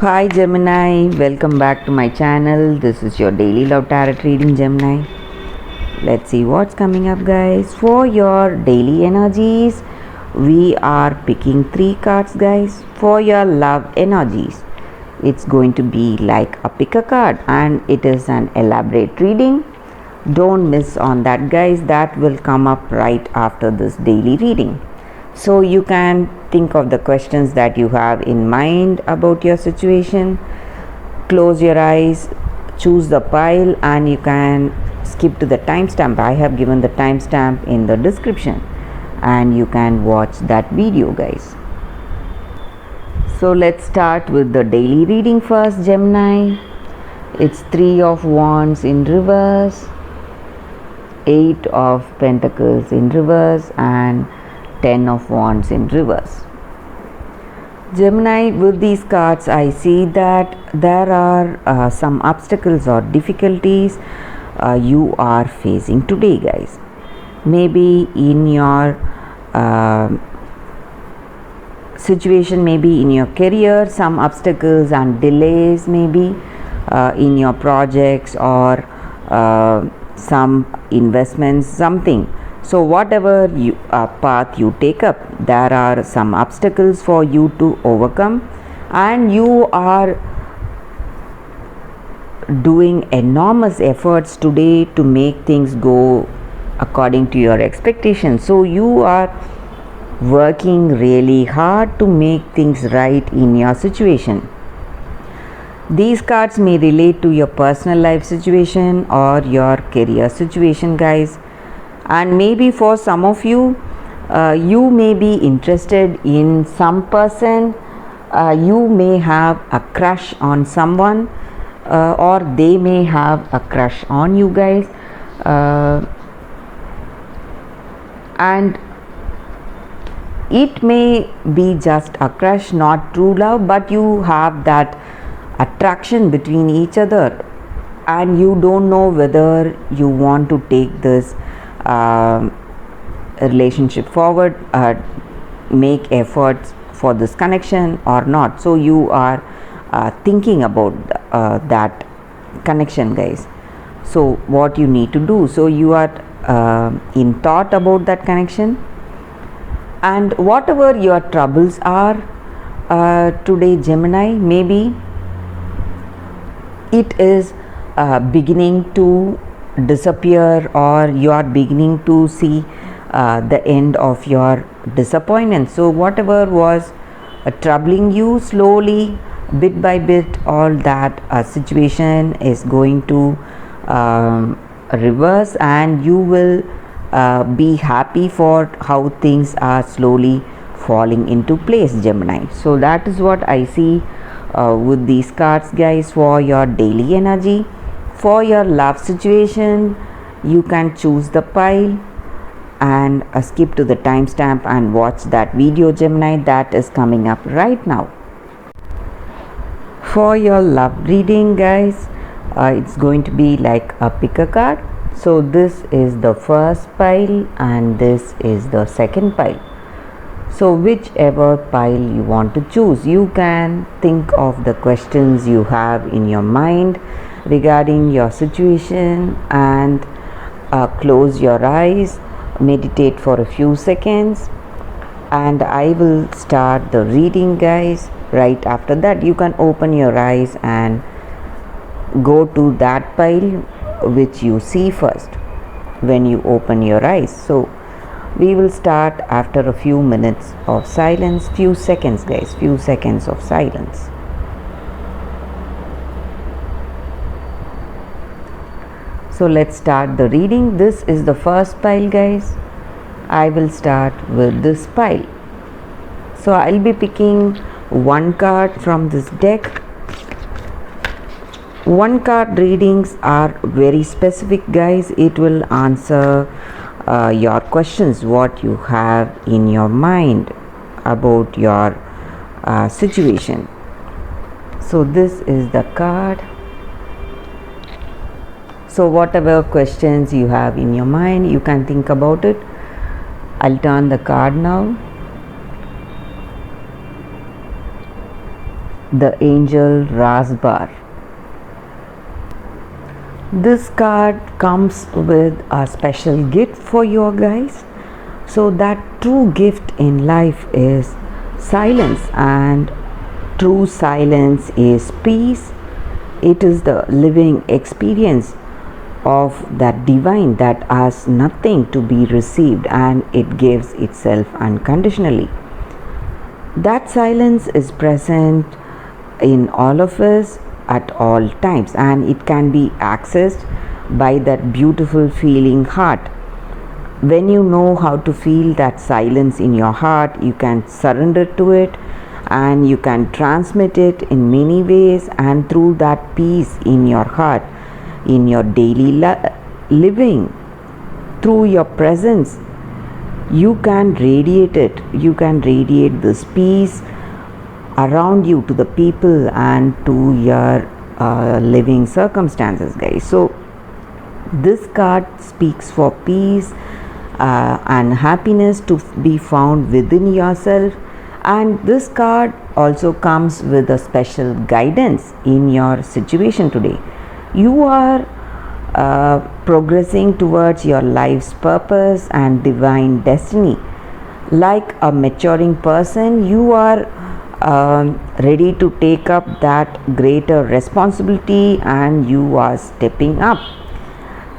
Hi Gemini, welcome back to my channel. This is your daily love tarot reading, Gemini. Let's see what's coming up, guys. For your daily energies, we are picking 3 cards, guys. For your love energies, it's going to be like a pick a card and it is an elaborate reading. Don't miss on that, guys. That will come up right after this daily reading. So you can think of the questions that you have in mind about your situation. Close your eyes, choose the pile, and you can skip to the timestamp. I have given the timestamp in the description and you can watch that video, guys. So let's start with the daily reading first, Gemini. It's 3 of Wands in reverse, 8 of Pentacles in reverse, and 10 of Wands in reverse. Gemini, with these cards, I see that there are some obstacles or difficulties you are facing today, guys. Maybe in your situation, maybe in your career, some obstacles and delays, maybe in your projects or some investments, something. So whatever path you take up, there are some obstacles for you to overcome, and you are doing enormous efforts today to make things go according to your expectations. So you are working really hard to make things right in your situation. These cards may relate to your personal life situation or your career situation, guys. And maybe for some of you, you may be interested in some person, you may have a crush on someone, or they may have a crush on you, guys. And it may be just a crush, not true love, but you have that attraction between each other and you don't know whether you want to take this relationship forward, make efforts for this connection or not. So you are thinking about that connection, guys. So what you need to do, so you are in thought about that connection, and whatever your troubles are today, Gemini, maybe it is beginning to disappear, or you are beginning to see the end of your disappointment. So whatever was troubling you, slowly, bit by bit, all that situation is going to reverse, and you will be happy for how things are slowly falling into place, Gemini. So that is what I see with these cards, guys, for your daily energy. For your love situation, you can choose the pile and skip to the timestamp and watch that video, Gemini, that is coming up right now. For your love reading, guys, it's going to be like a pick a card. So this is the first pile and this is the second pile. So whichever pile you want to choose, you can think of the questions you have in your mind regarding your situation and close your eyes, meditate for a few seconds, and I will start the reading, guys. Right after that, you can open your eyes and go to that pile which you see first when you open your eyes. So we will start after a few minutes of silence, few seconds, guys, few seconds of silence. So let's start the reading. This is the first pile, guys. I will start with this pile. So I'll be picking one card from this deck. One card readings are very specific, guys. It will answer your questions, what you have in your mind about your situation. So this is the card. So whatever questions you have in your mind, you can think about it. I'll turn the card now. the angel Rasbar. This card comes with a special gift for you guys. So that true gift in life is silence, and true silence is peace. It is the living experience of that divine that asks nothing to be received, and it gives itself unconditionally. That silence is present in all of us at all times, and it can be accessed by that beautiful feeling heart. When you know how to feel that silence in your heart, you can surrender to it, and you can transmit it in many ways. And through that peace in your heart, in your daily living, through your presence, you can radiate it. You can radiate this peace around you to the people and to your living circumstances, guys. So this card speaks for peace and happiness to be found within yourself. And this card also comes with a special guidance in your situation today. You are progressing towards your life's purpose and divine destiny. Like a maturing person, you are ready to take up that greater responsibility, and you are stepping up,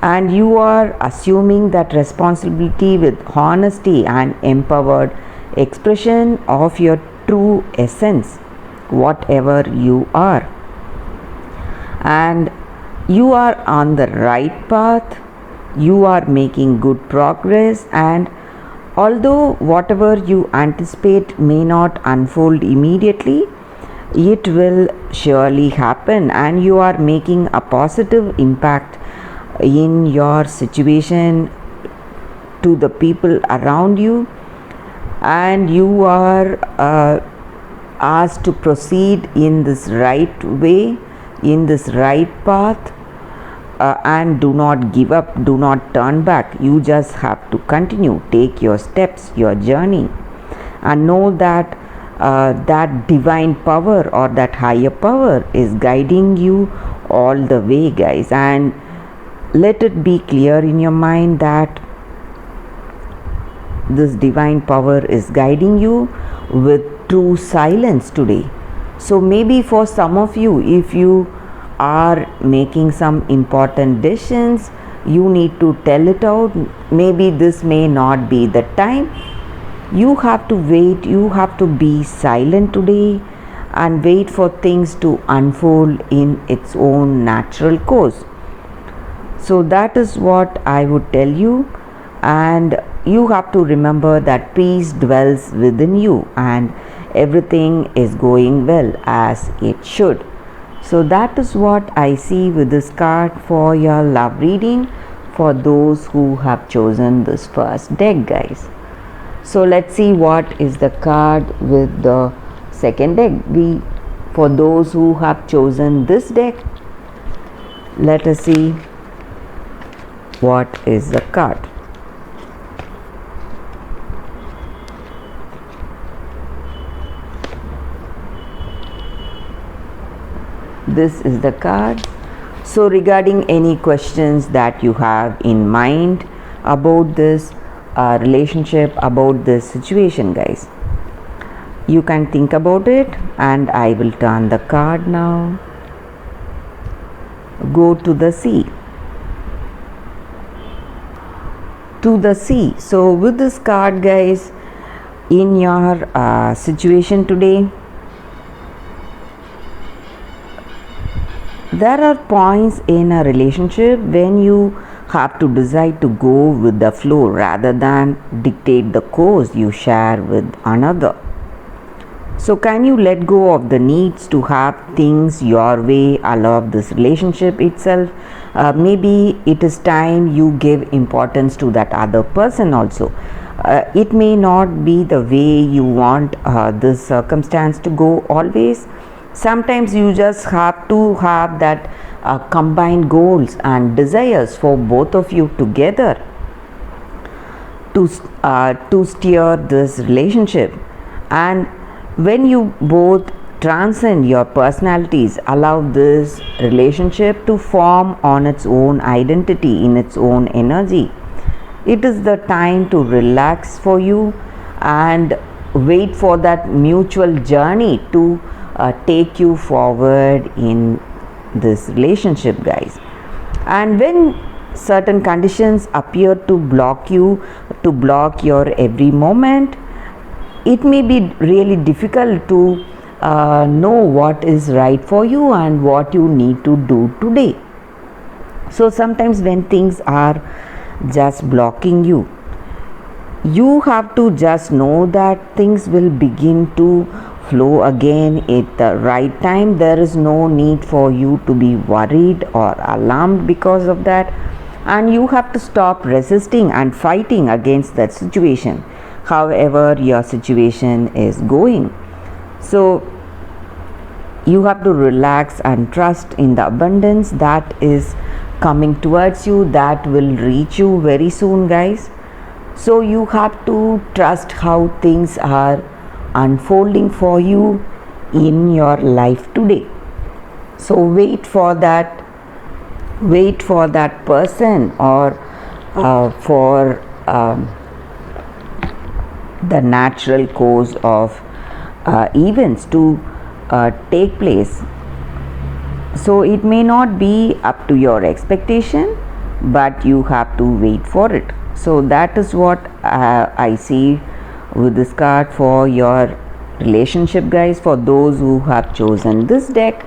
and you are assuming that responsibility with honesty and empowered expression of your true essence, whatever you are. And you are on the right path. You are making good progress, and although whatever you anticipate may not unfold immediately, it will surely happen, and you are making a positive impact in your situation to the people around you, and you are asked to proceed in this right way, in this right path, and do not give up, do not turn back. You just have to continue, take your steps, your journey, and know that that divine power or that higher power is guiding you all the way, guys. And let it be clear in your mind that this divine power is guiding you with true silence today. So maybe for some of you, if you are making some important decisions, you need to tell it out. Maybe this may not be the time. You have to wait, you have to be silent today and wait for things to unfold in its own natural course. So that is what I would tell you, and you have to remember that peace dwells within you and everything is going well as it should. So that is what I see with this card for your love reading for those who have chosen this first deck, guys. So let's see what is the card with the second deck. For those who have chosen this deck, let us see what is the card. This is the card. So regarding any questions that you have in mind about this relationship, about this situation, guys, you can think about it, and I will turn the card now. Go to the sea. To the sea. So with this card, guys, in your situation today, there are points in a relationship when you have to decide to go with the flow rather than dictate the course you share with another. So can you let go of the needs to have things your way allow this relationship itself? Maybe it is time you give importance to that other person also. It may not be the way you want this circumstance to go always. Sometimes you just have to have that combined goals and desires for both of you together to steer this relationship. And when you both transcend your personalities. Allow this relationship to form on its own identity, in its own energy. It is the time to relax for you and wait for that mutual journey to take you forward in this relationship, guys. And when certain conditions appear to block you, to block your every moment, it may be really difficult to know what is right for you and what you need to do today. So sometimes when things are just blocking you, you have to just know that things will begin to flow again at the right time. There is no need for you to be worried or alarmed because of that, and you have to stop resisting and fighting against that situation, however your situation is going. So you have to relax and trust in the abundance that is coming towards you, that will reach you very soon, guys. So you have to trust how things are unfolding for you in your life today. So wait for that person, or for the natural course of events to take place. So it may not be up to your expectation, but you have to wait for it. So that is what I see with this card for your relationship, guys, for those who have chosen this deck.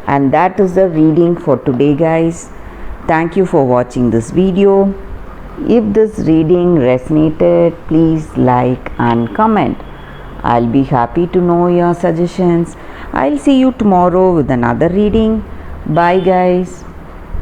And that is the reading for today, guys. Thank you for watching this video. If this reading resonated, please like and comment. I'll be happy to know your suggestions. I'll see you tomorrow with another reading. Bye, guys.